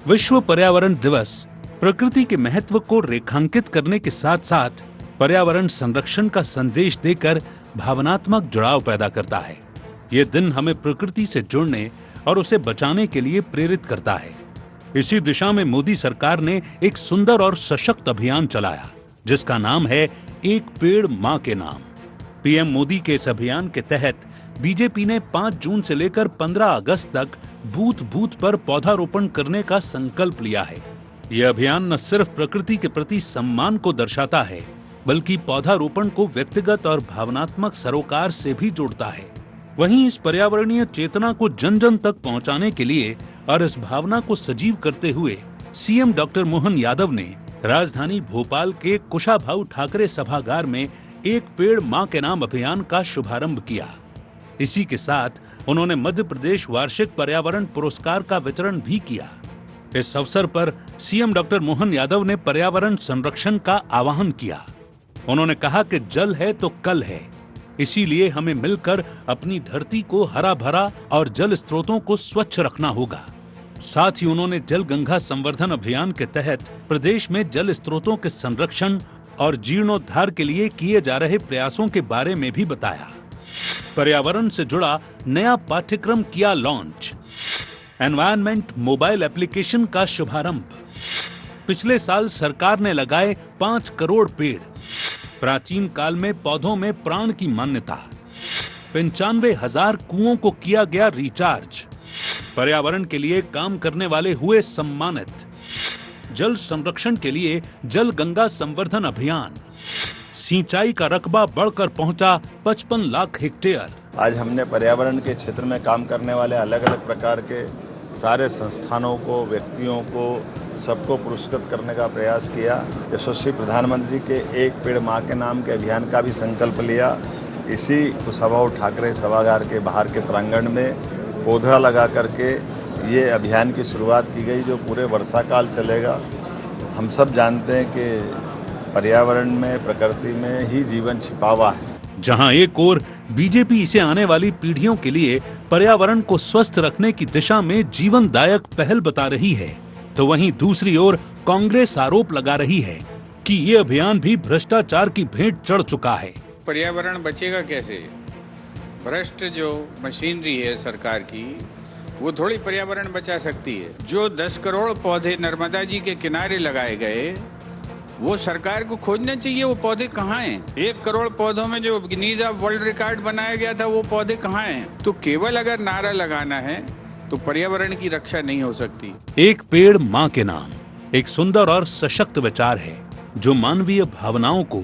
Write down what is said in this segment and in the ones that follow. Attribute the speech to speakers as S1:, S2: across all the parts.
S1: विश्व पर्यावरण दिवस प्रकृति के महत्व को रेखांकित करने के साथ साथ पर्यावरण संरक्षण का संदेश देकर भावनात्मक जुड़ाव पैदा करता है। ये दिन हमें प्रकृति से जुड़ने और उसे बचाने के लिए प्रेरित करता है। इसी दिशा में मोदी सरकार ने एक सुंदर और सशक्त अभियान चलाया जिसका नाम है एक पेड़ मां के नाम। पीएम मोदी के इस अभियान के तहत बीजेपी ने 5 जून से लेकर 15 अगस्त तक बूथ बूथ पर पौधारोपण करने का संकल्प लिया है। यह अभियान न सिर्फ प्रकृति के प्रति सम्मान को दर्शाता है बल्कि पौधारोपण को व्यक्तिगत और भावनात्मक सरोकार से भी जोड़ता है। वहीं इस पर्यावरणीय चेतना को जन जन तक पहुंचाने के लिए और इस भावना को सजीव करते हुए सीएम डॉक्टर मोहन यादव ने राजधानी भोपाल के कुशाभाऊ ठाकरे सभागार में एक पेड़ मां के नाम अभियान का शुभारंभ किया। इसी के साथ उन्होंने मध्य प्रदेश वार्षिक पर्यावरण पुरस्कार का वितरण भी किया। इस अवसर पर सीएम डॉक्टर मोहन यादव ने पर्यावरण संरक्षण का आह्वान किया। उन्होंने कहा कि जल है तो कल है, इसीलिए हमें मिलकर अपनी धरती को हरा भरा और जल स्रोतों को स्वच्छ रखना होगा। साथ ही उन्होंने जल गंगा संवर्धन अभियान के तहत प्रदेश में जल स्रोतों के संरक्षण और जीर्णोद्धार के लिए किए जा रहे प्रयासों के बारे में भी बताया। पर्यावरण से जुड़ा नया पाठ्यक्रम किया लॉन्च। एनवायरनमेंट मोबाइल एप्लीकेशन का शुभारंभ। पिछले साल सरकार ने लगाए 5 करोड़ पेड़। प्राचीन काल में पौधों में प्राण की मान्यता। 95,000 कुओं को किया गया रिचार्ज। पर्यावरण के लिए काम करने वाले हुए सम्मानित। जल संरक्षण के लिए जल गंगा संवर्धन अभियान। सिंचाई का रकबा बढ़कर पहुंचा 55 लाख हेक्टेयर।
S2: आज हमने पर्यावरण के क्षेत्र में काम करने वाले अलग अलग प्रकार के सारे संस्थानों को, व्यक्तियों को, सबको पुरस्कृत करने का प्रयास किया। यशस्वी प्रधानमंत्री के एक पेड़ मां के नाम के अभियान का भी संकल्प लिया। इसी कुशाभाऊ ठाकरे सभागार के बाहर के प्रांगण में पौधा लगा करके ये अभियान की शुरुआत की गई जो पूरे वर्षा काल चलेगा। हम सब जानते हैं कि पर्यावरण में, प्रकृति में ही जीवन छिपा हुआ है।
S1: जहां एक ओर बीजेपी इसे आने वाली पीढ़ियों के लिए पर्यावरण को स्वस्थ रखने की दिशा में जीवनदायक पहल बता रही है, तो वहीं दूसरी ओर कांग्रेस आरोप लगा रही है कि ये अभियान भी भ्रष्टाचार की भेंट चढ़ चुका है।
S3: पर्यावरण बचेगा कैसे? भ्रष्ट जो मशीनरी है सरकार की, वो थोड़ी पर्यावरण बचा सकती है। जो 10 करोड़ पौधे नर्मदा जी के किनारे लगाए गए, वो सरकार को खोजना चाहिए वो पौधे कहाँ हैं। 1 करोड़ पौधों में जो गिनीज ऑफ वर्ल्ड रिकॉर्ड बनाया गया था वो पौधे कहाँ हैं? तो केवल अगर नारा लगाना है तो पर्यावरण की रक्षा नहीं हो सकती।
S1: एक पेड़ मां के नाम एक सुंदर और सशक्त विचार है जो मानवीय भावनाओं को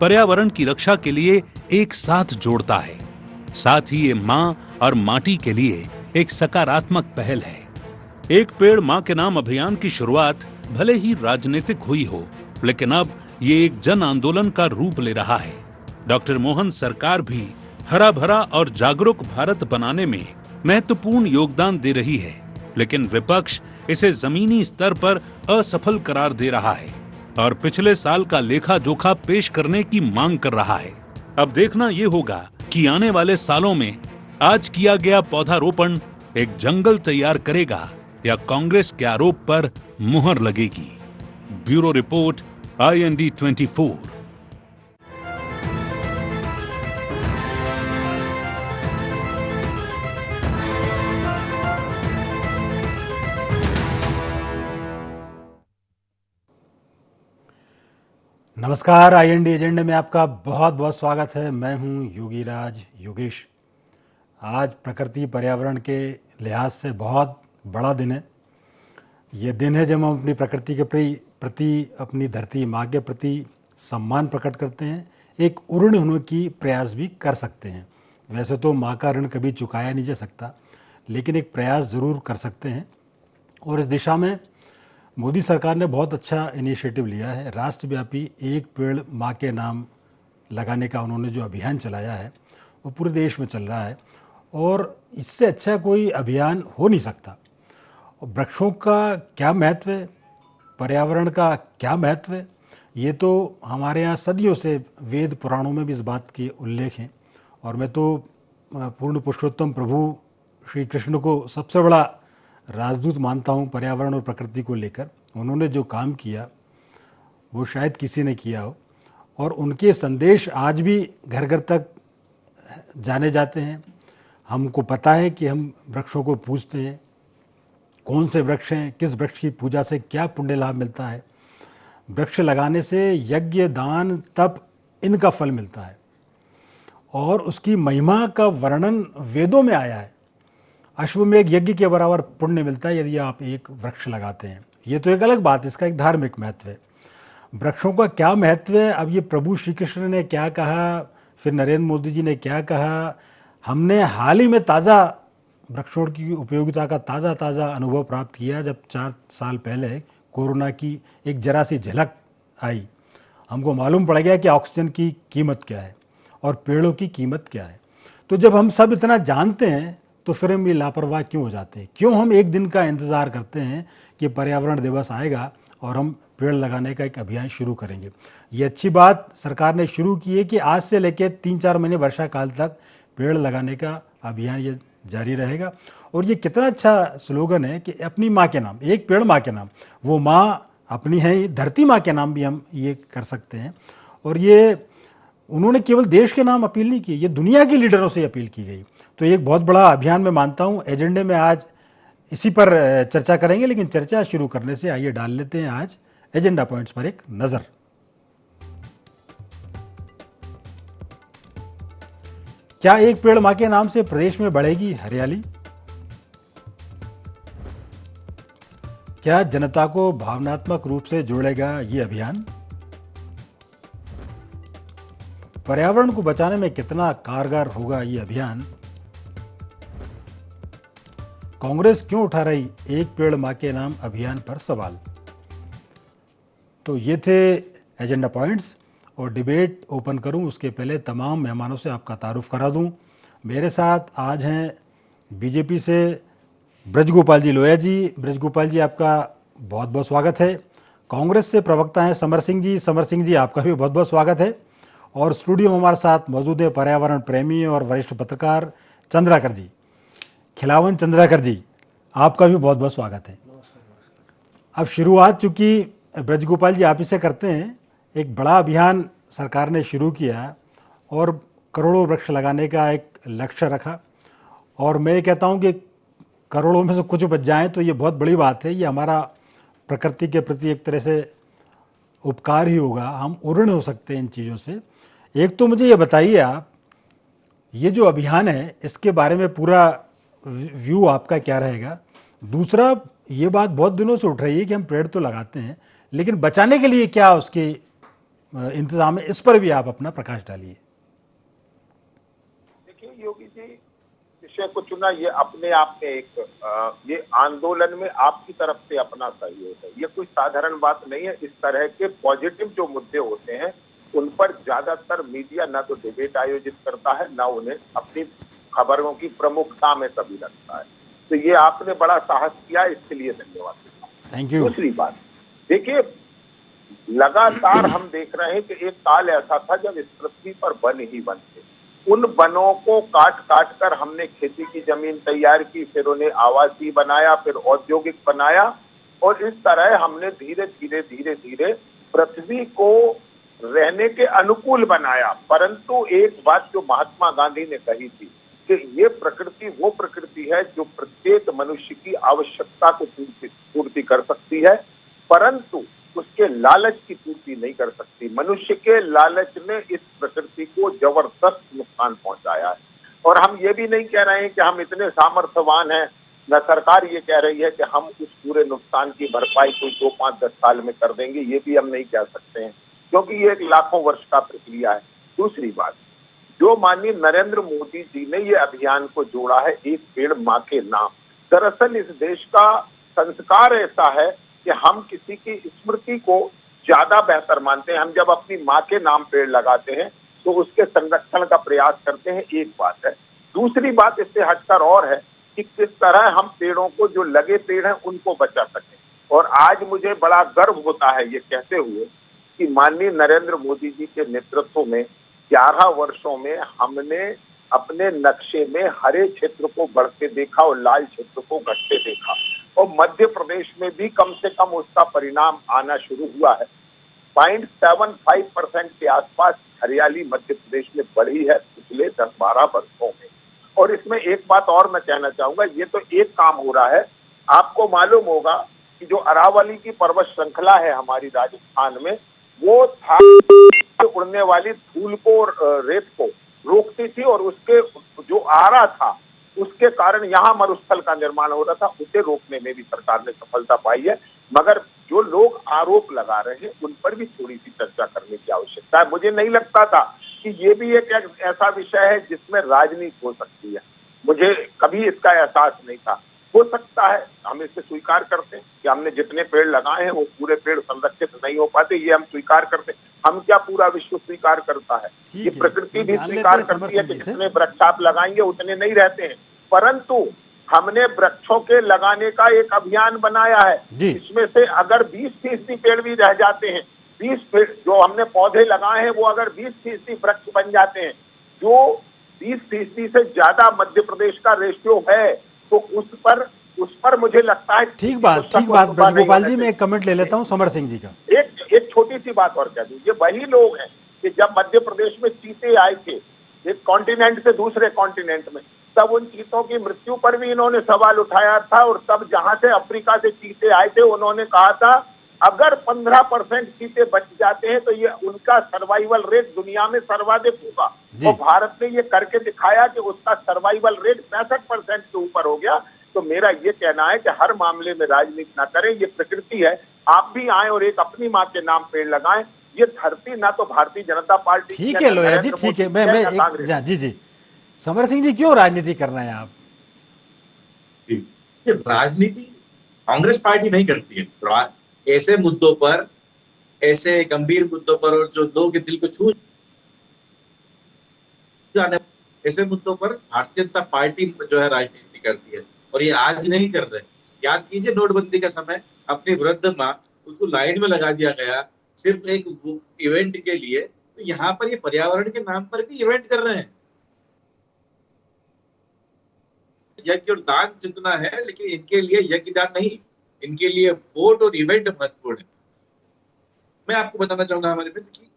S1: पर्यावरण की रक्षा के लिए एक साथ जोड़ता है। साथ ही ये मां और माटी के लिए एक सकारात्मक पहल है। एक पेड़ मां के नाम अभियान की शुरुआत भले ही राजनीतिक हुई हो, लेकिन अब ये एक जन आंदोलन का रूप ले रहा है। डॉक्टर मोहन सरकार भी हरा भरा और जागरूक भारत बनाने में महत्वपूर्ण योगदान दे रही है, लेकिन विपक्ष इसे जमीनी स्तर पर असफल करार दे रहा है और पिछले साल का लेखा जोखा पेश करने की मांग कर रहा है। अब देखना ये होगा कि आने वाले सालों में आज किया गया पौधारोपण एक जंगल तैयार करेगा या कांग्रेस के आरोप पर मुहर लगेगी। Bureau report, IND 24।
S4: नमस्कार, IND एजेंडे में आपका बहुत बहुत स्वागत है। मैं हूं योगीराज योगेश। आज प्रकृति पर्यावरण के लिहाज से बहुत बड़ा दिन है। ये दिन है जब हम अपनी प्रकृति के प्रति, अपनी धरती माँ के प्रति सम्मान प्रकट करते हैं, एक ऋण होने की प्रयास भी कर सकते हैं। वैसे तो माँ का ऋण कभी चुकाया नहीं जा सकता, लेकिन एक प्रयास ज़रूर कर सकते हैं। और इस दिशा में मोदी सरकार ने बहुत अच्छा इनिशिएटिव लिया है। राष्ट्रव्यापी एक पेड़ माँ के नाम लगाने का उन्होंने जो अभियान चलाया है वो पूरे देश में चल रहा है और इससे अच्छा कोई अभियान हो नहीं सकता। और वृक्षों का क्या महत्व है, पर्यावरण का क्या महत्व है, ये तो हमारे यहाँ सदियों से वेद पुराणों में भी इस बात के उल्लेख हैं। और मैं तो पूर्ण पुरुषोत्तम प्रभु श्री कृष्ण को सबसे बड़ा राजदूत मानता हूँ पर्यावरण और प्रकृति को लेकर। उन्होंने जो काम किया वो शायद किसी ने किया हो, और उनके संदेश आज भी घर घर तक जाने जाते हैं। हमको पता है कि हम वृक्षों को पूजते हैं, कौन से वृक्ष हैं, किस वृक्ष की पूजा से क्या पुण्य लाभ मिलता है। वृक्ष लगाने से यज्ञ, दान, तप, इनका फल मिलता है और उसकी महिमा का वर्णन वेदों में आया है। अश्वमेध यज्ञ के बराबर पुण्य मिलता है यदि आप एक वृक्ष लगाते हैं। ये तो एक अलग बात है, इसका एक धार्मिक महत्व है। वृक्षों का क्या महत्व है, अब ये प्रभु श्री कृष्ण ने क्या कहा, फिर नरेंद्र मोदी जी ने क्या कहा, हमने हाल ही में ताज़ा वृक्षों की उपयोगिता का ताज़ा अनुभव प्राप्त किया जब 4 साल पहले कोरोना की एक जरा सी झलक आई। हमको मालूम पड़ गया कि ऑक्सीजन की कीमत क्या है और पेड़ों की कीमत क्या है। तो जब हम सब इतना जानते हैं तो फिर हम ये लापरवाह क्यों हो जाते हैं? क्यों हम एक दिन का इंतज़ार करते हैं कि पर्यावरण दिवस आएगा और हम पेड़ लगाने का एक अभियान शुरू करेंगे? ये अच्छी बात सरकार ने शुरू की है कि आज से लेकर 3-4 महीने वर्षा काल तक पेड़ लगाने का अभियान ये जारी रहेगा। और ये कितना अच्छा स्लोगन है कि अपनी माँ के नाम, एक पेड़ माँ के नाम। वो माँ अपनी है, धरती माँ के नाम भी हम ये कर सकते हैं। और ये उन्होंने केवल देश के नाम अपील नहीं की, ये दुनिया के लीडरों से अपील की गई। तो एक बहुत बड़ा अभियान मैं मानता हूँ। एजेंडे में आज इसी पर चर्चा करेंगे, लेकिन चर्चा शुरू करने से आइए डाल लेते हैं आज एजेंडा पॉइंट्स पर एक नज़र। क्या एक पेड़ मां के नाम से प्रदेश में बढ़ेगी हरियाली? क्या जनता को भावनात्मक रूप से जोड़ेगा ये अभियान? पर्यावरण को बचाने में कितना कारगर होगा ये अभियान? कांग्रेस क्यों उठा रही एक पेड़ मां के नाम अभियान पर सवाल? तो ये थे एजेंडा पॉइंट्स। और डिबेट ओपन करूं उसके पहले तमाम मेहमानों से आपका तारुफ करा दूं। मेरे साथ आज हैं बीजेपी से ब्रजगोपाल जी लोहिया जी। ब्रजगोपाल जी, आपका बहुत बहुत स्वागत है। कांग्रेस से प्रवक्ता हैं समर सिंह जी। समर सिंह जी, आपका भी बहुत बहुत स्वागत है। और स्टूडियो में हमारे साथ मौजूद है पर्यावरण प्रेमी और वरिष्ठ पत्रकार चंद्राकर जी, खिलावन चंद्राकर जी, आपका भी बहुत बहुत स्वागत है। अब शुरुआत चूँकि ब्रजगोपाल जी आप ही से करते हैं। एक बड़ा अभियान सरकार ने शुरू किया और करोड़ों वृक्ष लगाने का एक लक्ष्य रखा, और मैं ये कहता हूँ कि करोड़ों में से कुछ बच जाएं तो ये बहुत बड़ी बात है। ये हमारा प्रकृति के प्रति एक तरह से उपकार ही होगा, हम ऋणी हो सकते हैं इन चीज़ों से। एक तो मुझे ये बताइए आप, ये जो अभियान है इसके बारे में पूरा व्यू आपका क्या रहेगा? दूसरा, ये बात बहुत दिनों से उठ रही है कि हम पेड़ तो लगाते हैं, लेकिन बचाने के लिए क्या उसके इंतजाम है, इस पर भी आप अपना प्रकाश डालिए।
S5: देखिए योगी जी, विषय को चुना ये अपने आप में एक ये आंदोलन में आपकी तरफ से अपना सहयोग है। ये कोई साधारण बात नहीं है। इस तरह के पॉजिटिव जो मुद्दे होते हैं उन पर ज्यादातर मीडिया ना तो डिबेट आयोजित करता है, ना उन्हें अपनी खबरों की प्रमुखता में कभी रखता है। तो ये आपने बड़ा साहस किया, इसके लिए धन्यवाद।
S4: Thank you.
S5: दूसरी बात, देखिए लगातार हम देख रहे हैं कि एक काल ऐसा था जब इस पृथ्वी पर वन ही वन थे। उन वनों को काट काट कर हमने खेती की जमीन तैयार की, फिर उन्हें आवासीय बनाया, फिर औद्योगिक बनाया, और इस तरह हमने धीरे धीरे धीरे धीरे पृथ्वी को रहने के अनुकूल बनाया। परंतु एक बात जो महात्मा गांधी ने कही थी कि ये प्रकृति वो प्रकृति है जो प्रत्येक मनुष्य की आवश्यकता को पूर्ति कर सकती है, परंतु उसके लालच की पूर्ति नहीं कर सकती। मनुष्य के लालच ने इस प्रकृति को जबरदस्त नुकसान पहुंचाया है। और हम ये भी नहीं कह रहे हैं कि हम इतने सामर्थ्यवान हैं, न सरकार ये कह रही है कि हम उस पूरे नुकसान की भरपाई कोई 2, 5, 10 साल में कर देंगे, ये भी हम नहीं कह सकते हैं, क्योंकि ये एक लाखों वर्ष का प्रक्रिया है। दूसरी बात, जो माननीय नरेंद्र मोदी जी ने ये अभियान को जोड़ा है एक पेड़ माँ के नाम, दरअसल इस देश का संस्कार ऐसा है कि हम किसी की स्मृति को ज्यादा बेहतर मानते हैं। हम जब अपनी माँ के नाम पेड़ लगाते हैं तो उसके संरक्षण का प्रयास करते हैं, एक बात है। दूसरी बात इससे हटकर और है कि किस तरह हम पेड़ों को, जो लगे पेड़ हैं, उनको बचा सकें। और आज मुझे बड़ा गर्व होता है ये कहते हुए कि माननीय नरेंद्र मोदी जी के नेतृत्व में 11 वर्षों में हमने अपने नक्शे में हरे क्षेत्र को बढ़ते देखा और लाल क्षेत्र को घटते देखा। और मध्य प्रदेश में भी कम से कम उसका परिणाम आना शुरू हुआ है। 0.75% के आसपास हरियाली मध्य प्रदेश में बढ़ी है पिछले 10-12 वर्षों में। और इसमें एक बात और मैं कहना चाहूंगा, ये तो एक काम हो रहा है। आपको मालूम होगा कि जो अरावली की पर्वत श्रृंखला है हमारी राजस्थान में, वो था उड़ने वाली धूल को और रेत को रोकती थी, और उसके जो आरा था उसके कारण यहाँ मरुस्थल का निर्माण हो रहा था, उसे रोकने में भी सरकार ने सफलता पाई है। मगर जो लोग आरोप लगा रहे हैं उन पर भी थोड़ी सी चर्चा करने की आवश्यकता है। मुझे नहीं लगता था कि ये भी एक ऐसा विषय है जिसमें राजनीति हो सकती है, मुझे कभी इसका एहसास नहीं था। हो सकता है, हम इसे स्वीकार करते हैं कि हमने जितने पेड़ लगाए हैं वो पूरे पेड़ संरक्षित नहीं हो पाते, ये हम स्वीकार करते हैं। हम क्या पूरा विश्व स्वीकार करता है? ये प्रकृति भी स्वीकार करती है कि जितने वृक्ष आप लगाएंगे उतने नहीं रहते हैं, परंतु हमने वृक्षों के लगाने का एक अभियान बनाया है। इसमें से अगर 20% पेड़ भी रह जाते हैं, 20 पेड़ जो हमने पौधे लगाए हैं वो अगर 20% वृक्ष बन जाते हैं, जो 20% से ज्यादा मध्य प्रदेश का रेशियो है, तो उस पर मुझे लगता है
S4: ठीक बात ब्रजगोपाल जी, मैं एक कमेंट ले लेता हूं समर सिंह जी का।
S5: एक छोटी सी बात और कह दूं, ये वही लोग हैं कि जब मध्य प्रदेश में चीते आए थे एक कॉन्टिनेंट से दूसरे कॉन्टिनेंट में, तब उन चीतों की मृत्यु पर भी इन्होंने सवाल उठाया था। और तब जहां से अफ्रीका से चीते आए थे उन्होंने कहा था अगर 15% चीते बच जाते हैं तो ये उनका सर्वाइवल रेट दुनिया में सर्वाधिक होगा। और भारत ने ये करके दिखाया कि उसका सर्वाइवल रेट 65% से ऊपर हो गया। तो मेरा ये कहना है कि हर मामले में राजनीति ना करें, ये प्रकृति है। आप भी आए और एक अपनी माँ के नाम पेड़ लगाएं। ये धरती ना तो भारतीय जनता पार्टी,
S4: ठीक है लोया जी, ठीक है, मैं जी समर सिंह जी, क्यों राजनीति करना है आप?
S6: राजनीति कांग्रेस पार्टी नहीं करती है। ऐसे मुद्दों पर, ऐसे गंभीर मुद्दों पर और जो लोगों के दिल को छू जाने, ऐसे मुद्दों पर भारतीय जनता पार्टी जो है राजनीति करती है। और ये आज नहीं कर रहे। याद कीजिए नोटबंदी का समय, अपनी वृद्ध माँ उसको लाइन में लगा दिया गया सिर्फ एक इवेंट के लिए। तो यहाँ पर ये पर्यावरण के नाम पर भी इवेंट कर रहे हैं। यज्ञ और दान जितना है, लेकिन इनके लिए यज्ञ दान नहीं, इनके लिए वोट और इवेंट महत्वपूर्ण है। मैं आपको बताना चाहूंगा हमारे मित्र की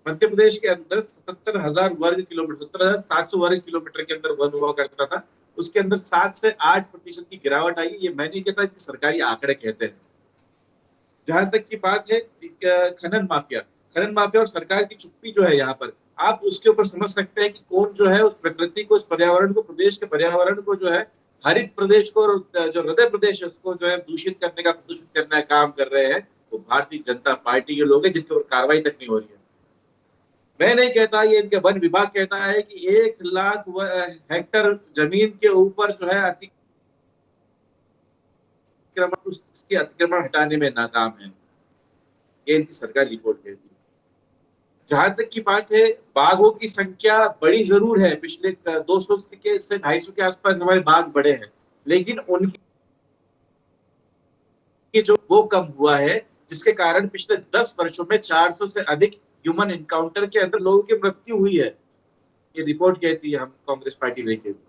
S6: मध्य प्रदेश के अंदर 77,000 वर्ग किलोमीटर, 77,700 वर्ग किलोमीटर के अंदर वन हुआ करता था। उसके अंदर 7 से 8% की गिरावट आई। ये मैं नहीं कहता, सरकारी आंकड़े कहते हैं। जहां तक की बात है खनन माफिया और सरकार की चुप्पी जो है यहाँ पर, आप उसके ऊपर समझ सकते हैं कि कौन जो है उस प्रकृति को, उस पर्यावरण को, प्रदेश के पर्यावरण को जो है, हरित प्रदेश को और जो हृदय प्रदेश है उसको जो है दूषित करने का, प्रदूषित करने का काम कर रहे हैं। वो भारतीय जनता पार्टी के लोग हैं जिनके ऊपर कार्रवाई तक नहीं हो रही है। मैं नहीं कहता, ये इनके वन विभाग कहता है कि 1 लाख हेक्टर जमीन के ऊपर जो है उसके अतिक्रमण हटाने में नाकाम है। ये इनकी सरकार रिपोर्ट कहती है। जहां तक की बात है, बाघों की संख्या बड़ी जरूर है। पिछले 200 से 250 के आसपास हमारे बाघ बढ़े हैं, लेकिन उनकी जो वो कम हुआ है, जिसके कारण पिछले 10 वर्षों में 400 से अधिक ह्यूमन एनकाउंटर के अंदर लोगों की मृत्यु हुई है। ये रिपोर्ट कहती है, हम कांग्रेस पार्टी नहीं कहती।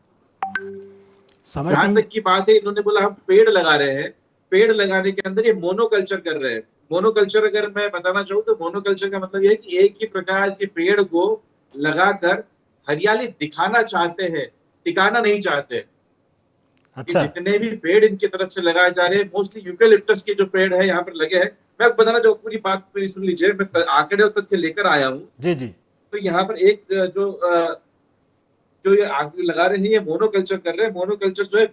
S6: जहां तक की बात है, इन्होंने बोला हम पेड़ लगा रहे हैं, पेड़ लगाने के अंदर ये मोनोकल्चर कर रहे हैं। मोनोकल्चर अगर मैं बताना चाहूँ तो मोनोकल्चर का मतलब यह है कि एक ही प्रकार के पेड़ को लगाकर हरियाली दिखाना चाहते हैं, टिकाना नहीं चाहते। अच्छा। जितने भी पेड़ इनकी तरफ से लगाए जा रहे हैं, मोस्टली यूकेलिप्टस के जो पेड़ है यहाँ पर लगे हैं। मैं बताना चाहूँ, पूरी बात पूरी सुन लीजिए, मैं आंकड़े और तथ्य लेकर आया हूँ।
S4: जी।
S5: तो यहाँ पर एक जो ये आग लगा रहे हैं, ये मोनोकल्चर कर रहे हैं। मोनोकल्चर जो है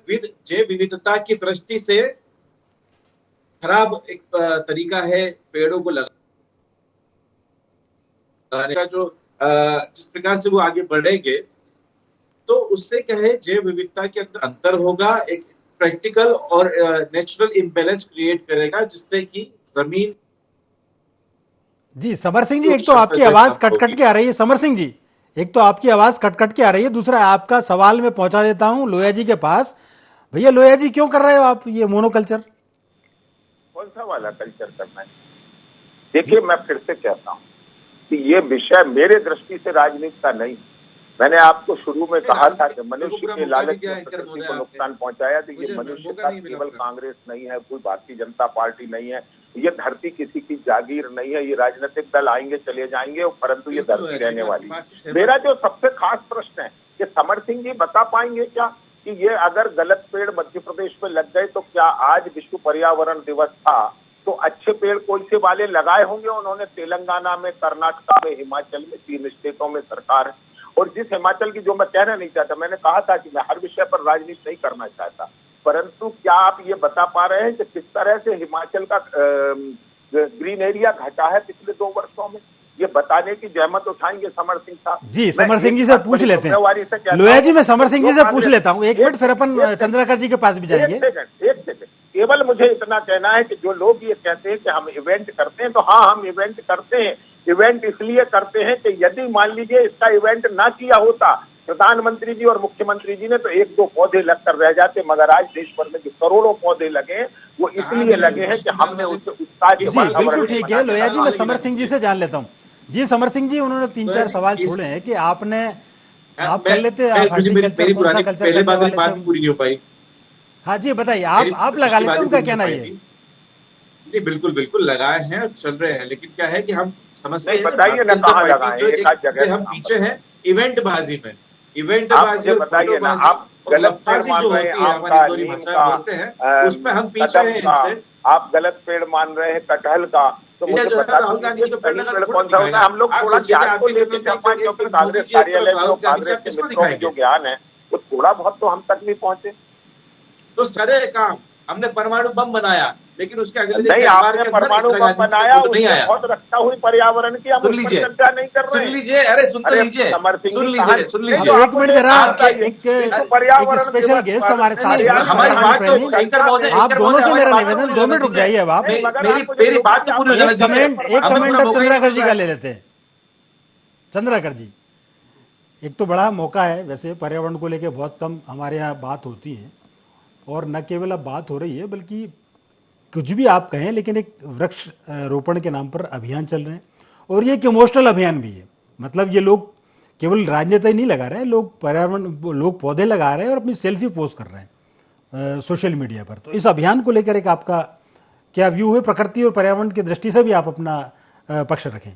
S5: जैव विविधता की दृष्टि से खराब एक तरीका है पेड़ों को लगाने का। जो जिस प्रकार से वो आगे बढ़ेंगे तो उससे कहे जैव विविधता के अंदर अंतर होगा, एक प्रैक्टिकल और नेचुरल इम्बैलेंस क्रिएट करेगा, जिससे कि जमीन।
S4: जी समर सिंह जी, एक तो आपकी आवाज कट के आ रही है। समर सिंह जी, एक तो आपकी आवाज कट के आ रही है, दूसरा आपका सवाल मैं पहुंचा देता हूं लोया जी के पास। भैया लोया जी, क्यों कर रहे हो आप ये मोनोकल्चर?
S5: कौन सा वाला कल्चर करना है? देखिए, मैं फिर से कहता हूं कि ये विषय मेरे दृष्टि से राजनीति का नहीं, मैंने आपको शुरू में कहा था कि
S6: राजनीतिक
S5: मनुष्य
S6: लोगों का
S5: के
S6: मौका
S5: लालच
S6: भी दिया
S5: ने
S6: है,
S5: प्रकृति
S6: महोदय
S5: को
S6: आपने।
S5: नुकसान पहुंचाया। तो ये
S6: मुझे
S5: मनुष्य
S6: मौका
S5: का
S6: नहीं मिला
S5: केवल
S6: था।
S5: कांग्रेस नहीं है, कोई भारतीय जनता पार्टी नहीं है, ये धरती किसी की जागीर नहीं है। ये राजनीतिक दल आएंगे चले जाएंगे, परंतु ये
S6: बिल्कुल
S5: धरती
S6: जी,
S5: रहने
S6: मैं
S5: वाली
S6: आपकी बात से
S5: है।
S6: सहमत
S5: मेरा जो सबसे खास प्रश्न है कि समर सिंह जी बता पाएंगे क्या कि ये अगर गलत पेड़ मध्य प्रदेश में लग गए तो क्या आज विश्व पर्यावरण दिवस था तो अच्छे पेड़ कोई से वाले लगाए होंगे उन्होंने? तेलंगाना में, कर्नाटका में, हिमाचल में, 3 स्टेटों में सरकार है। और जिस हिमाचल की, जो मैं कहना नहीं चाहता, मैंने कहा था कि मैं हर विषय पर राजनीति नहीं करना चाहता, परंतु क्या आप ये बता पा रहे हैं कि किस तरह से हिमाचल का ग्रीन एरिया घटा है पिछले 2 वर्षों में? ये बताने की जहमत उठाएंगे समर सिंह साहब?
S4: जी,
S5: मैं
S4: समर सिंह
S5: एक
S4: जी से
S5: बात
S4: पूछ
S5: बड़ी
S4: लेते
S5: जिम्मेवारी से
S4: हैं।
S5: कहता
S4: लोहिया
S5: हूं,
S4: जी, मैं समर सिंह जी
S5: जो
S4: से पूछ
S5: कांग्रेस-
S4: लेता हूं। एक मिनट, फिर अपन चंद्राकर जी के पास भी जाएंगे।
S5: एक सेकंड, केवल मुझे इतना कहना है कि जो लोग ये कहते हैं कि हम इवेंट करते हैं, तो हाँ, हम इवेंट करते हैं। इवेंट इसलिए करते हैं कि यदि मान लीजिए इसका इवेंट ना किया होता प्रधानमंत्री जी और मुख्यमंत्री जी ने, तो 1-2 पौधे लगकर रह जाते, मगर आज देश भर में जो करोड़ों पौधे लगे हैं वो इसलिए लगे हैं कि हमने उसे उत्साह के
S4: जी, बिल्कुल
S5: वातावरण
S4: ठीक
S5: बना
S4: है।
S5: दिया।
S4: लोहिया जी, मैं समर सिंह जी से जान लेता हूं। जी, समर सिंह जी, उन्होंने 3-4 सवाल छोड़े हैं कि आपने, आप कर लेते, आप हॉर्टिकल्चर, कौन सा कल्चर
S6: पहले
S4: करने वाले
S6: बात
S4: थे?
S6: पूरी नहीं हो पाई।
S4: हाँ जी, बताइए, आप लगा लेते, उनका कहना ये।
S6: जी बिल्कुल बिल्कुल लगाए हैं और चल रहे हैं, लेकिन क्या है कि हम समझते हैं
S5: बताइए ना कहाँ लगाए,
S6: जो
S5: एक आध
S6: एक
S5: जगह
S6: हम पीछे हैं इवेंट बाजी में, इवेंट
S5: आप
S6: बाजी
S5: मुझे
S6: और
S5: बताइए ना,
S6: फोटोबाजी
S5: आप
S6: और
S5: गलत पेड़
S6: लफाजी
S5: मान
S6: जो
S5: रहे हैं,
S6: होती है,
S5: आम
S6: हमारी
S5: का,
S6: गोरी
S5: नीम
S6: भाषा
S5: का,
S6: में बोलते हैं, उसमें हम पीछे
S5: कदम
S6: हैं
S5: का,
S6: इनसे।
S5: आप गलत पेड़ मान रहे हैं कटहल का, तो मुझे
S6: जो है
S5: बता
S6: राहुल गांधी
S5: दीजिए
S6: जो
S5: कि
S6: पेड़
S5: सही
S6: लगा
S5: पेड़
S6: थोड़ा
S5: कौन सा होता
S6: दिखाएगा।
S5: है। हम लोग
S6: आप
S5: थोड़ा
S6: सोचिए कि
S5: ज्ञान को
S6: आपके
S5: लेके
S6: चैनल में
S5: चलते,
S6: एक
S5: क्योंकि
S6: मोदी
S5: कांग्रेस
S6: जी, एक
S5: कार्यालय में
S6: राहुल
S5: और
S6: गांधी
S5: कांग्रेस
S6: आप
S5: के
S6: किसको
S5: मित्रों में
S6: दिखाएंगे?
S5: जो ज्ञान है वो थोड़ा बहुत तो हम तक भी पहुंचे।
S6: तो सारे काम हमने परमाणु बम बनाया, लेकिन उसके अगले दिन
S5: नहीं,
S6: अखबार
S5: आपने
S6: के अंदर
S5: परमाणु
S6: इंदिरा
S5: बम
S6: गांधी जी का
S5: बनाया,
S6: फोटो नहीं
S5: उससे
S6: आया।
S5: बहुत रक्षा हुई पर्यावरण की, हम
S6: सुन
S5: उस पर
S6: लीजिए,
S5: चर्चा नहीं कर रहे
S6: सुन
S5: हैं।
S6: लीजिए, अरे सुन तो
S5: अरे
S6: लीजिए,
S5: समर सिंह
S6: सुन
S5: जी
S6: लीजिए,
S5: कहानी-
S6: सुन
S5: नहीं,
S6: लीजिए।
S5: तो
S4: अब
S5: आप
S4: एक मिनट
S5: मुझे
S4: जरा,
S5: बताइए,
S4: एक
S5: विश्व पर्यावरण
S4: स्पेशल
S5: दिवस
S4: गेस्ट
S5: पर-
S4: हमारे साथ
S5: नहीं,
S4: हैं,
S5: नहीं,
S6: हमारी
S4: हमारे
S6: बात तो
S4: प्रेमी।
S6: एंकर महोदय,
S4: आप
S6: एंकर
S4: दोनों
S6: महोदय,
S4: से
S6: हमारी
S4: मेरा
S6: बात तो
S4: निवेदन,
S6: पूरी
S4: 2
S6: होने
S4: मिनट रुक
S6: दीजिए।
S4: जाइए अब आप।
S5: नहीं, मगर आप मुझे
S6: मेरी बात तो पूरी
S5: लोकल
S6: होने
S4: एक
S6: दीजिए।
S4: कमेंट
S6: हमें पूरा मौका ही
S4: चंद्राकर
S6: नहीं
S4: जी
S6: मिल
S4: का
S6: रहा
S4: ले
S6: है।
S4: लेते हैं। चंद्राकर जी, एक तो बड़ा मौका है, वैसे पर्यावरण को लेके बहुत कम हमारे यहाँ बात होती है, और न केवल अब बात हो रही है, बल्कि कुछ भी आप कहें, लेकिन एक वृक्ष रोपण के नाम पर अभियान चल रहे हैं, और ये एक इमोशनल अभियान भी है। मतलब ये लोग केवल राजनीति नहीं लगा रहे हैं, लोग पर्यावरण, लोग पौधे लगा रहे हैं और अपनी सेल्फी पोस्ट कर रहे हैं सोशल मीडिया पर। तो इस अभियान को लेकर एक आपका क्या व्यू है? प्रकृति और पर्यावरण की दृष्टि से भी आप अपना पक्ष रखें।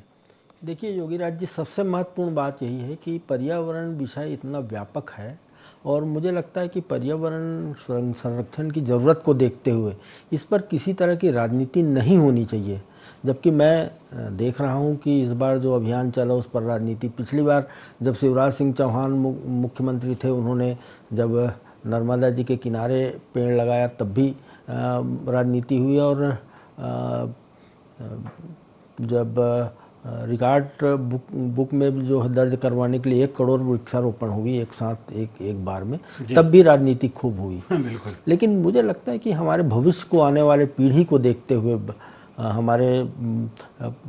S7: देखिए योगीराज जी, सबसे महत्वपूर्ण बात यही है कि पर्यावरण विषय इतना व्यापक है, और मुझे लगता है कि पर्यावरण संरक्षण की ज़रूरत को देखते हुए इस पर किसी तरह की राजनीति नहीं होनी चाहिए। जबकि मैं देख रहा हूं कि इस बार जो अभियान चला उस पर राजनीति, पिछली बार जब शिवराज सिंह चौहान मुख्यमंत्री थे, उन्होंने जब नर्मदा जी के किनारे पेड़ लगाया तब भी राजनीति हुई, और जब रिकॉर्ड बुक में जो है दर्ज करवाने के लिए 1 करोड़ वृक्षारोपण हुई एक साथ, एक बार में, तब भी राजनीति खूब हुई।
S4: बिल्कुल।
S7: लेकिन मुझे लगता है कि हमारे भविष्य को, आने वाले पीढ़ी को देखते हुए हमारे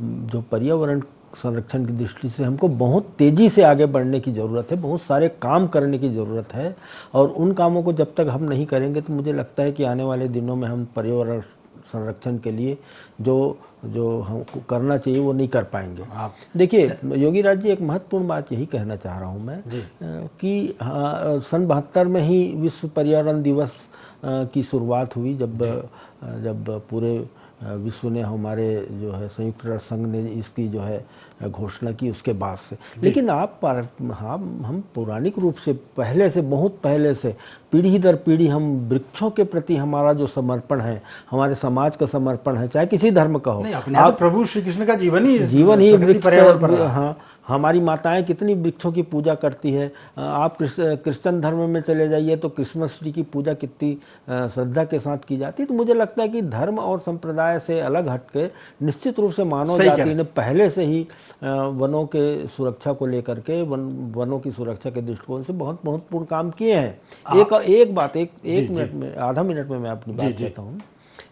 S7: जो पर्यावरण संरक्षण की दृष्टि से हमको बहुत तेज़ी से आगे बढ़ने की ज़रूरत है, बहुत सारे काम करने की ज़रूरत है, और उन कामों को जब तक हम नहीं करेंगे तो मुझे लगता है कि आने वाले दिनों में हम पर्यावरण संरक्षण के लिए जो हमको करना चाहिए वो नहीं कर पाएंगे। देखिए योगीराज जी, एक महत्वपूर्ण बात यही कहना चाह रहा हूँ मैं कि सन 72 में ही विश्व पर्यावरण दिवस की शुरुआत हुई, जब पूरे विश्व ने, हमारे जो है संयुक्त राष्ट्र संघ ने इसकी जो है घोषणा की, उसके बाद से। लेकिन हम पौराणिक रूप से पहले से, बहुत पहले से, पीढ़ी दर पीढ़ी हम वृक्षों के प्रति हमारा जो समर्पण है, हमारे समाज का समर्पण है, चाहे किसी धर्म का हो।
S4: आप प्रभु श्री कृष्ण का जीवन ही
S7: वृक्ष
S4: पर्यावरण पर।
S7: हाँ, हमारी माताएं कितनी वृक्षों की पूजा करती है। आप क्रिश्चियन धर्म में चले जाइए तो क्रिसमस ट्री की पूजा कितनी श्रद्धा के साथ की जाती है। तो मुझे लगता है कि धर्म और संप्रदाय से अलग हटके निश्चित रूप से मानव जाति ने पहले से ही वनों के सुरक्षा को लेकर के, वनों की सुरक्षा के दृष्टिकोण से बहुत महत्वपूर्ण काम किए हैं। एक बात, एक मिनट में, आधा मिनट में मैं अपनी बात कहता हूँ।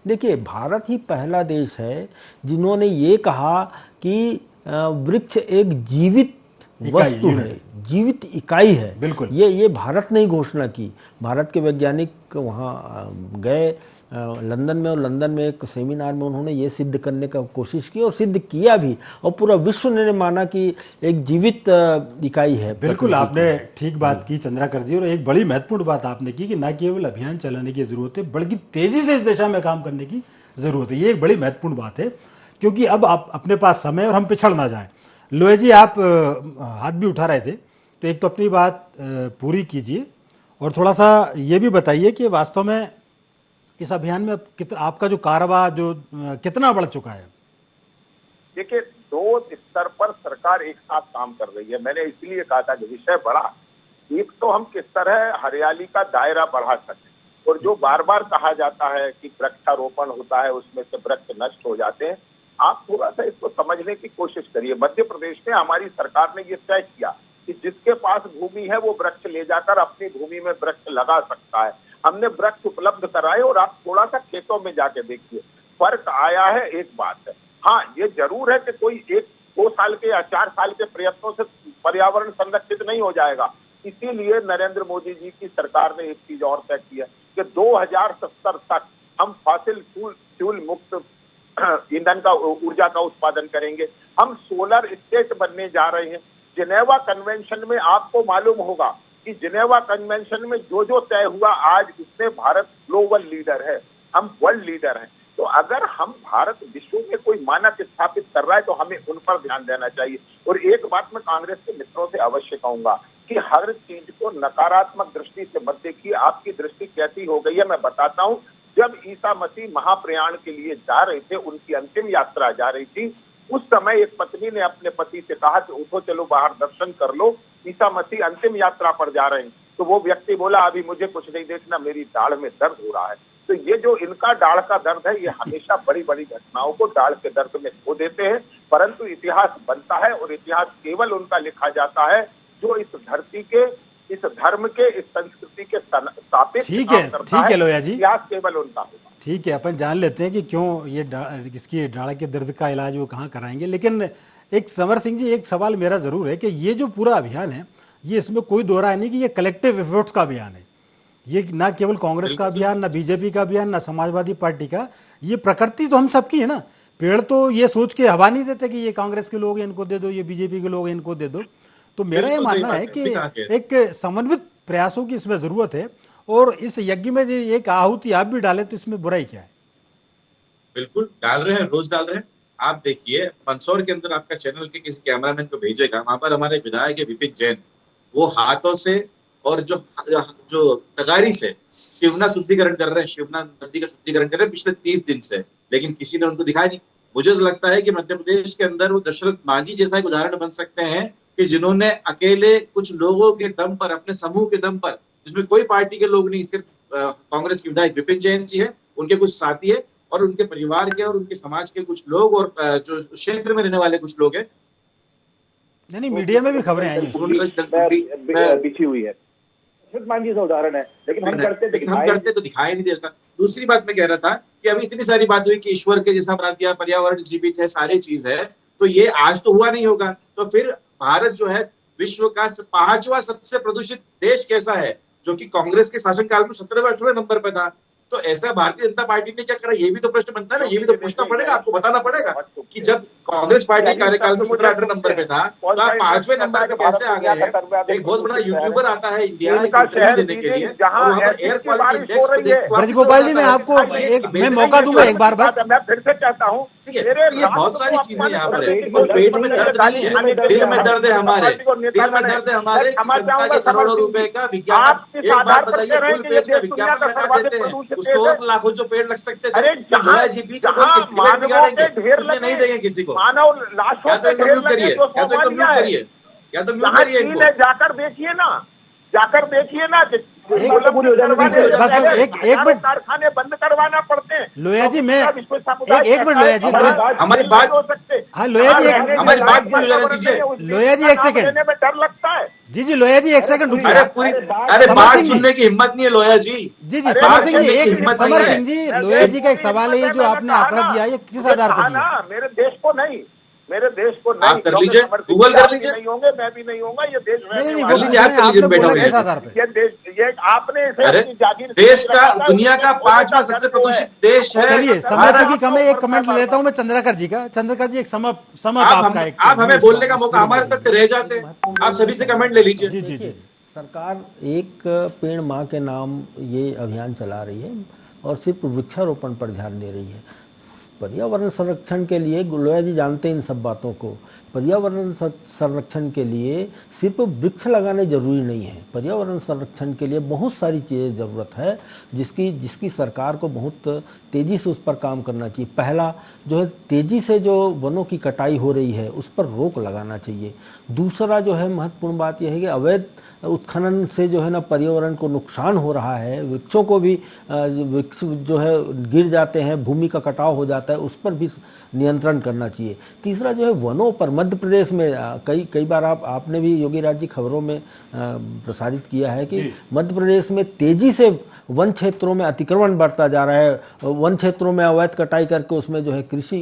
S7: देखिए, भारत ही पहला देश है जिन्होंने ये कहा कि वृक्ष एक जीवित वस्तु है, जीवित इकाई है।
S4: बिल्कुल,
S7: ये भारत ने ही घोषणा की। भारत के वैज्ञानिक वहाँ गए, लंदन में, और लंदन में एक सेमिनार में उन्होंने ये सिद्ध करने का कोशिश की और सिद्ध किया भी, और पूरा विश्व ने माना कि एक जीवित इकाई है।
S4: बिल्कुल, आपने ठीक बात की चंद्राकर जी, और एक बड़ी महत्वपूर्ण बात आपने की कि न केवल अभियान चलाने की जरूरत है बल्कि तेजी से इस दिशा में काम करने की जरूरत है। ये एक बड़ी महत्वपूर्ण बात है, क्योंकि अब आप अपने पास समय और हम पिछड़ ना जाएं। लोया जी, आप हाथ भी उठा रहे थे, तो एक तो अपनी बात पूरी कीजिए और थोड़ा सा ये भी बताइए कि वास्तव में इस अभियान में आपका जो कारोबार जो कितना बढ़ चुका है।
S5: देखिए, 2 स्तर पर सरकार एक साथ काम कर रही है। मैंने इसलिए कहा था कि विषय बड़ा, एक तो हम किस तरह हरियाली का दायरा बढ़ा सकें, और जो बार बार कहा जाता है कि वृक्षारोपण होता है उसमें से वृक्ष नष्ट हो जाते हैं, आप थोड़ा सा इसको समझने की कोशिश करिए। मध्य प्रदेश में हमारी सरकार ने ये तय किया कि जिसके पास भूमि है वो वृक्ष ले जाकर अपनी भूमि में वृक्ष लगा सकता है। हमने वृक्ष उपलब्ध कराए, और आप थोड़ा सा खेतों में जाके देखिए, फर्क आया है। एक बात है, हाँ ये जरूर है कि कोई 1-2 साल के या 4 साल के प्रयत्नों से पर्यावरण संरक्षित नहीं हो जाएगा। इसीलिए नरेंद्र मोदी जी की सरकार ने एक चीज और तय की है कि 2070 तक हम फॉसिल फ्यूल मुक्त ईंधन का, ऊर्जा का उत्पादन करेंगे। हम सोलर स्टेट बनने जा रहे हैं। जिनेवा कन्वेंशन में आपको मालूम होगा कि जिनेवा कन्वेंशन में जो जो तय हुआ, आज उसमें भारत ग्लोबल लीडर है, हम वर्ल्ड लीडर हैं। तो अगर हम भारत विश्व में कोई मानक स्थापित कर रहा है तो हमें उन पर ध्यान देना चाहिए। और एक बात मैं कांग्रेस के मित्रों से अवश्य कहूंगा कि हर चीज को नकारात्मक दृष्टि से मत देखिए। आपकी दृष्टि कैसी हो गई है मैं बताता हूं। जब ईसा मसीह महाप्रयाण के लिए जा रहे थे, उनकी अंतिम यात्रा जा रही थी, उस समय एक पत्नी ने अपने पति से कहा कि उठो चलो बाहर दर्शन कर लो, ईसा मसीह अंतिम यात्रा पर जा रहे हैं। तो वो व्यक्ति बोला अभी मुझे कुछ नहीं देखना, मेरी दाढ़ में दर्द हो रहा है। तो ये जो इनका दाढ़ का दर्द है, ये हमेशा बड़ी बड़ी घटनाओं को दाढ़ के दर्द में खो देते हैं, परंतु इतिहास बनता है और इतिहास केवल उनका लिखा जाता है जो इस धरती के, इस धर्म के, इस संस्कृति के सापेक्ष काम करता है।
S4: ठीक है लोया जी,
S5: इतिहास केवल उनका होगा।
S4: ठीक है, अपन जान लेते हैं कि क्यों ये इसकी दाढ़ के दर्द का इलाज वो कहाँ कराएंगे। लेकिन एक समर सिंह जी, एक सवाल मेरा जरूर है कि ये जो पूरा अभियान है, ये इसमें कोई दो राय नहीं कि ये कलेक्टिव एफर्ट्स का अभियान है। ये ना केवल कांग्रेस का अभियान, ना बीजेपी का अभियान, ना समाजवादी पार्टी का। ये प्रकृति तो हम सबकी है ना। पेड़ तो ये सोच के हवा नहीं देते कि ये कांग्रेस के लोग हैं इनको दे दो, ये बीजेपी के लोग हैं इनको दे दो। तो मेरा ये मानना है कि एक समन्वित प्रयासों की इसमें जरूरत है, और इस यज्ञ में एक आहुति आप भी डालें तो इसमें बुराई क्या है।
S6: बिल्कुल डाल रहे हैं, रोज डाल रहे हैं। आप देखिए, मंदसौर के अंदर आपका चैनल के किसी कैमरामैन को भेजेगा, वहां पर हमारे विधायक विपिन जैन वो हाथों से और जो तगारी से शिवना शुद्धिकरण कर रहे हैं, शिवना नदी का शुद्धिकरण कर रहे हैं पिछले 30 दिन से, लेकिन किसी ने उनको दिखाया नहीं। मुझे तो लगता है कि मध्य प्रदेश के अंदर वो दशरथ मांझी जैसा एक उदाहरण बन सकते हैं कि जिन्होंने अकेले कुछ लोगों के दम पर, अपने समूह के दम पर, जिसमें कोई पार्टी के लोग नहीं, सिर्फ कांग्रेस के विधायक विपिन जैन जी है, उनके कुछ साथी है और उनके परिवार के और उनके समाज के कुछ लोग और जो क्षेत्र में रहने वाले कुछ लोग हैं।
S4: नहीं, मीडिया में भी खबरें आई
S8: बिछी हुई है। मांझी का उदाहरण है, लेकिन हम करते
S6: तो दिखाई नहीं देता। दूसरी बात मैं कह रहा था कि अभी इतनी सारी बात हुई कि ईश्वर के जैसा बना दिया, पर्यावरण जीवित है, सारी चीज है, तो ये आज तो हुआ नहीं होगा। तो फिर भारत जो है विश्व का 5वां सबसे प्रदूषित देश कैसा है, जो कि कांग्रेस के शासनकाल में 17वें नंबर पर था। तो ऐसा भारतीय जनता पार्टी ने क्या करा, ये भी तो प्रश्न बनता है ना, ये भी तो पूछना पड़ेगा, आपको बताना पड़ेगा कि जब कांग्रेस पार्टी कार्यकाल में 17-18 नंबर पे था तो आप 5वें नंबर पे कैसे आ गए हैं। एक बहुत बड़ा यूट्यूबर आता है इंडिया देने के लिए, एयर क्वालिटी इंडेक्स।
S4: ब्रजगोपाल जी, मैं आपको मैं मौका दूंगा एक बार बस।
S5: मैं फिर से कहता हूँ,
S6: ये बहुत सारी चीजें यहाँ पर है। पेट में दर्द नहीं है, दिल में दर्द है हमारे, दिल में दर्द है हमारे, जनता के करोड़ों रुपए का विज्ञापन। एक बात बताइए, फुल पेज का विज्ञापन में क्या देते हैं, उसको और लाखों जो पेड़ लग सकते थे, नहीं देंगे किसी को।
S5: मानव लाशों के ढेर लगे तो जाकर देखिए ना,
S4: एक मिनट,
S5: कारखाने बंद करवाना पड़ते हैं।
S4: लोया जी, मैं एक मिनट, लोया जी
S6: हमारी बात हो
S5: सकते।
S4: हाँ लोया जी,
S6: हमारी बात दीजिए।
S4: लोया जी एक सेकंड
S5: में डर लगता है।
S4: जी लोया जी एक सेकंड रुकिए।
S6: अरे बात सुनने की हिम्मत नहीं है लोया जी।
S4: जी समर सिंह जी, लोया जी का एक सवाल है, जो आपने आंकड़ा दिया है ये किस आधार पर दिया?
S5: मेरे देश को नहीं, मेरे देश को
S6: आप
S5: नहीं
S6: कर
S5: क्योंकि
S6: लीजिए,
S5: समर्पित
S6: गूगल
S5: आप
S6: कर
S5: भी
S6: लीजिए।
S5: नहीं होंगे, मैं भी नहीं होगा, ये देश रहने
S4: नहीं,
S5: वाला
S4: वो
S5: है।
S6: लीजिए, आप कर लीजिए,
S4: आपने
S6: बैठा
S4: बोला
S6: हुआ
S4: किस
S6: है।
S4: आधार पे?
S5: ये देश, ये आपने इसे
S6: अरे
S5: अपनी जागीर
S6: देश
S5: समझ
S6: का,
S5: रखा था,
S6: दुनिया का
S5: उसमें खोने
S6: 5वां
S5: का
S6: सबसे
S5: डर जो है।
S6: प्रदूषित देश है
S4: चलिए, समय
S6: भारत।
S4: चूंकि कम है, एक कमेंट लेता हूं मैं चंद्रकर जी का। चंद्रकर जी, एक समअप आपका एक
S6: आप हमें
S4: व्यूज
S6: बोलने का मौका,
S4: स्क्रीन
S6: हमारे
S4: पे
S6: तक रह जाते हैं, आप सभी से कमेंट ले लीजिए।
S4: जी, जी, जी।
S7: देखिए, सरकार एक पेड़ माँ के नाम ये अभियान चला रही है और सिर्फ वृक्षारोपण पर ध्यान दे रही है। पर्यावरण संरक्षण के लिए, गुलोया जी जानते हैं इन सब बातों को, पर्यावरण संरक्षण के लिए सिर्फ वृक्ष लगाने जरूरी नहीं है। पर्यावरण संरक्षण के लिए बहुत सारी चीज़ें ज़रूरत है जिसकी सरकार को बहुत तेज़ी से उस पर काम करना चाहिए। पहला जो है, तेज़ी से जो वनों की कटाई हो रही है उस पर रोक लगाना चाहिए। दूसरा जो है महत्वपूर्ण बात यह है कि अवैध उत्खनन से जो है ना पर्यावरण को नुकसान हो रहा है, वृक्षों को भी वृक्ष जो है गिर जाते हैं, भूमि का कटाव हो जाता है, उस पर भी नियंत्रण करना चाहिए। तीसरा जो है वनों पर, मध्य प्रदेश में कई बार आपने भी योगी राज जी खबरों में प्रसारित किया है कि मध्य प्रदेश में तेजी से वन क्षेत्रों में अतिक्रमण बढ़ता जा रहा है, वन क्षेत्रों में अवैध कटाई करके उसमें जो है कृषि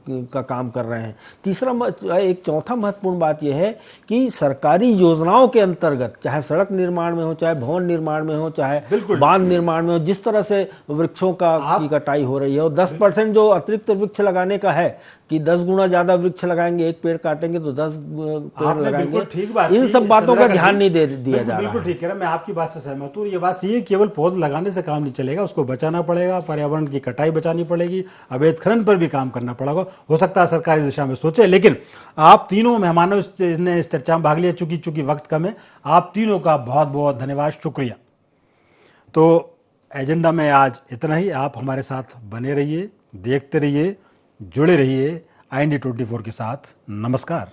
S7: का काम कर रहे हैं। एक चौथा महत्वपूर्ण बात यह है कि सरकारी योजनाओं के अंतर्गत, चाहे सड़क निर्माण में हो, चाहे भवन निर्माण में हो, चाहे बांध निर्माण में हो, जिस तरह से वृक्षों की कटाई हो रही है, और 10% जो अतिरिक्त वृक्ष लगाने का है कि 10 गुना ज्यादा वृक्ष लगाएंगे, एक पेड़ काटेंगे तो 10 पेड़ लगाएंगे, इन सब बातों का ध्यान नहीं दिया जा रहा है।
S4: बिल्कुल ठीक कह रहा, मैं आपकी बात से सहमत हूँ। ये बात ये केवल पौध लगाने से काम नहीं चलेगा, उसको बचाना पड़ेगा, पर्यावरण की कटाई बचानी पड़ेगी, अवैध खनन पर भी काम करना पड़ेगा। हो सकता है सरकार इस दिशा में सोचे, लेकिन आप तीनों मेहमानों ने इस चर्चा में भाग लिया। चूंकि वक्त कम है, आप तीनों का बहुत बहुत धन्यवाद, शुक्रिया। तो एजेंडा में आज इतना ही। आप हमारे साथ बने रहिए, देखते रहिए, जुड़े रहिए IND24 के साथ। नमस्कार।